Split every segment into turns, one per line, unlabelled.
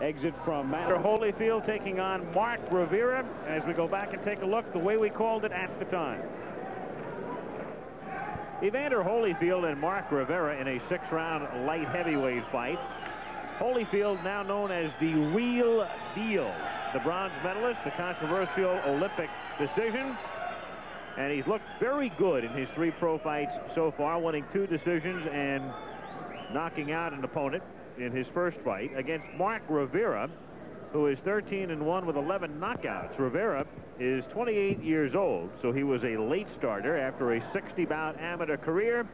exit from Holyfield taking on Mark Rivera. As we go back and take a look the way we called it at the time. Evander Holyfield and Mark Rivera in a 6-round light heavyweight fight. Holyfield, now known as the Real Deal, the bronze medalist, the controversial Olympic decision. And he's looked very good in his 3 pro fights so far, winning 2 decisions and knocking out an opponent in his first fight against Mark Rivera, who is 13-1 with 11 knockouts. Rivera is 28 years old, so he was a late starter after a 60-bout amateur career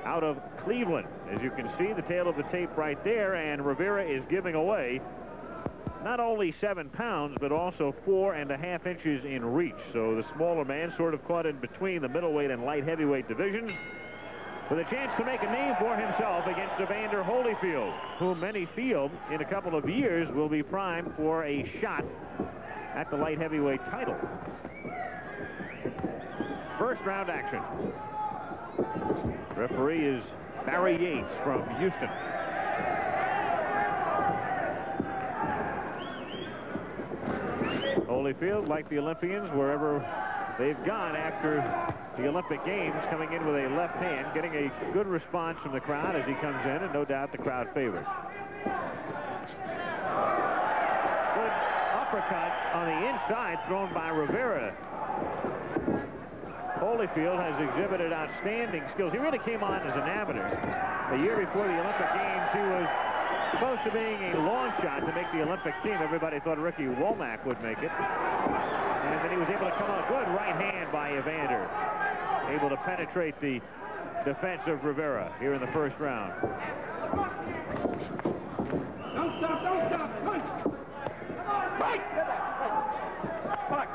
out of Cleveland. As you can see, the tail of the tape right there, and Rivera is giving away not only 7 pounds, but also 4.5 inches in reach. So the smaller man sort of caught in between the middleweight and light heavyweight divisions, with a chance to make a name for himself against Evander Holyfield, whom many feel in a couple of years will be primed for a shot at the light heavyweight title. First round action. Referee is Barry Yates from Houston. Holyfield, like the Olympians, wherever they've gone after the Olympic Games, coming in with a left hand, getting a good response from the crowd as he comes in, and no doubt the crowd favored. Good uppercut on the inside thrown by Rivera. Holyfield has exhibited outstanding skills. He really came on as an amateur. The year before the Olympic Games, he was close to being a long shot to make the Olympic team. Everybody thought Ricky Womack would make it. And then he was able to come on. Good right hand by Evander. Able to penetrate the defense of Rivera here in the first round.
Don't stop, don't stop. Punch. Fight. Fight.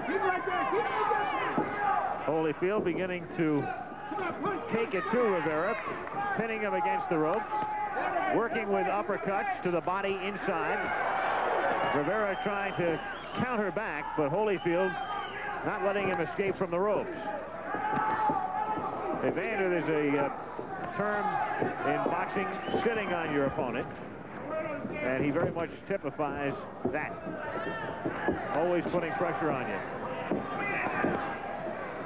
Keep right there. Keep right there.
Holyfield beginning to take it to Rivera, pinning him against the ropes, working with uppercuts to the body inside. Rivera trying to counter back, but Holyfield not letting him escape from the ropes. Evander, there's a term in boxing, sitting on your opponent, and he very much typifies that. Always putting pressure on you.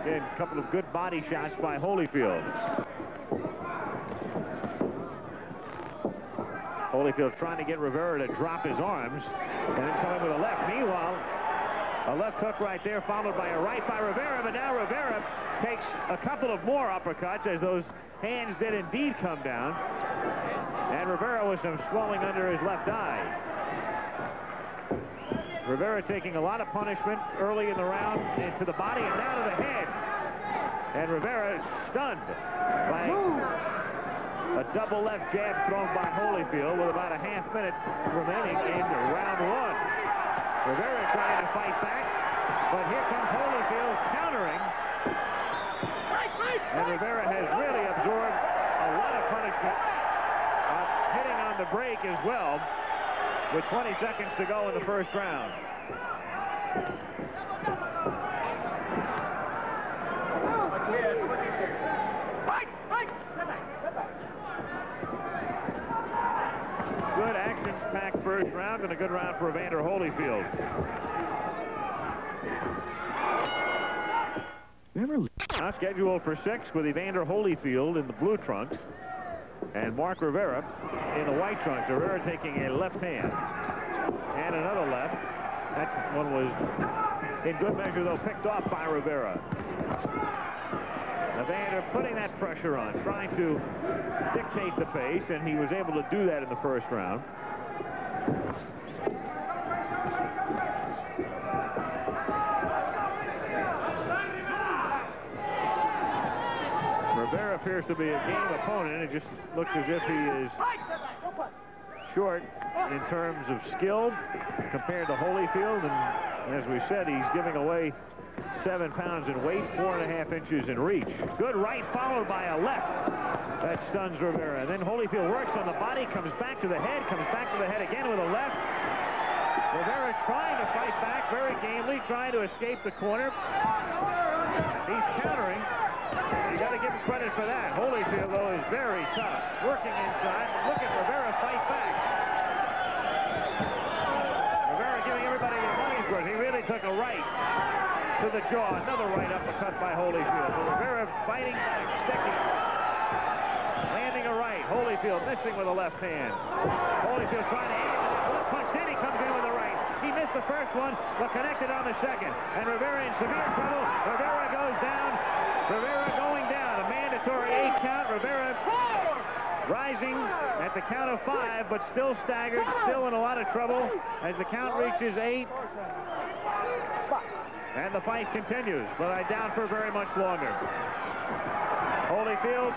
Again, a couple of good body shots by Holyfield. Holyfield trying to get Rivera to drop his arms, and then coming with a left. Meanwhile, a left hook right there, followed by a right by Rivera, but now Rivera takes a couple of more uppercuts as those hands did indeed come down. And Rivera with some swelling under his left eye. Rivera taking a lot of punishment early in the round into the body and now to the head. And Rivera is stunned by a double left jab thrown by Holyfield with about a half minute remaining in round 1. Rivera trying to fight back, but here comes Holyfield countering. And Rivera has really absorbed a lot of punishment, hitting on the break as well, with 20 seconds to go in the first round. Good action-packed first round and a good round for Evander Holyfield. Now scheduled for 6 with Evander Holyfield in the blue trunks and Mark Rivera in the white trunks. Rivera taking a left hand and another left. That one was in good measure, though, picked off by Rivera. Evander putting that pressure on, trying to dictate the pace, and he was able to do that in the first round. Rivera appears to be a game opponent. It just looks as if he is short in terms of skill compared to Holyfield, and as we said, he's giving away 7 pounds in weight, 4.5 inches in reach. Good right followed by a left. That stuns Rivera. Then Holyfield works on the body, comes back to the head, comes back to the head again with a left. Rivera trying to fight back, very gamely, trying to escape the corner. He's countering. You got to give him credit for that. Holyfield, though, is very tough. Working inside. Look at Rivera fight back. Rivera giving everybody their money's worth. He really took a right to the jaw. Another right uppercut by Holyfield. So Rivera fighting back, sticking. Landing a right. Holyfield missing with a left hand. Holyfield trying to hit him with a left punch. Then he comes in with a right. He missed the first one, but connected on the second. And Rivera in severe trouble. Rivera goes down. Rivera going down. A mandatory 8 count. Rivera rising at the count of 5, but still staggered, still in a lot of trouble as the count reaches 8. And the fight continues, but I doubt for very much longer. Holyfield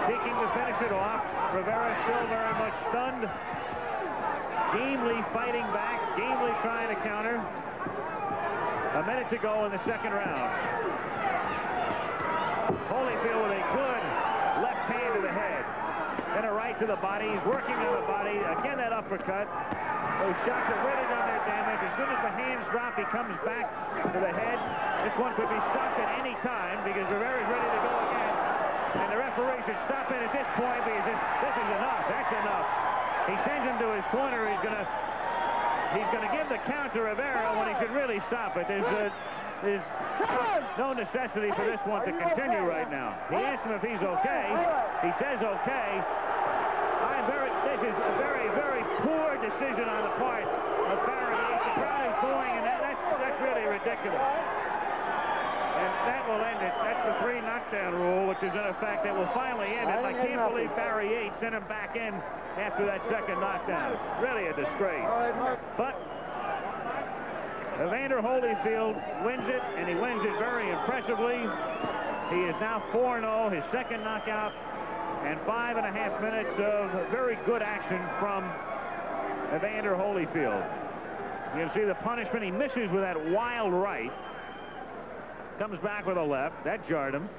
seeking to finish it off. Rivera still very much stunned. Gamely fighting back, gamely trying to counter. A minute to go in the second round. Holyfield with a good left hand to the head. Then a right to the body. He's working on the body. Again, that uppercut. Those shots have really done their damage. As soon as the hands drop, he comes back to the head. This one could be stopped at any time because Rivera's ready to go again. And the referee should stop it at this point because this is enough. That's enough. He sends him to his corner. He's gonna give the count to Rivera when he should really stop it. There's no necessity for this one to continue right now. He asks him if he's okay. He says okay. This is a very, very poor decision on the part of Barry. The crowd is booing, and that's really ridiculous. And that will end it. That's the 3 knockdown rule, which is in effect. It will finally end it. I can't believe Barry Yates sent him back in after that second knockdown. Really a disgrace. But Evander Holyfield wins it, and he wins it very impressively. He is now 4-0, his second knockout, and 5.5 minutes of very good action from Evander Holyfield. You can see the punishment. He misses with that wild right. Comes back with a left. That jarred him.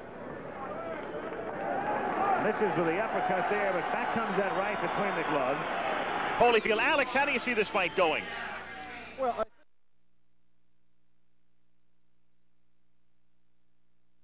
Misses with the uppercut there, but back comes that right between the gloves. Holyfield. Alex, how do you see this fight going?
Well,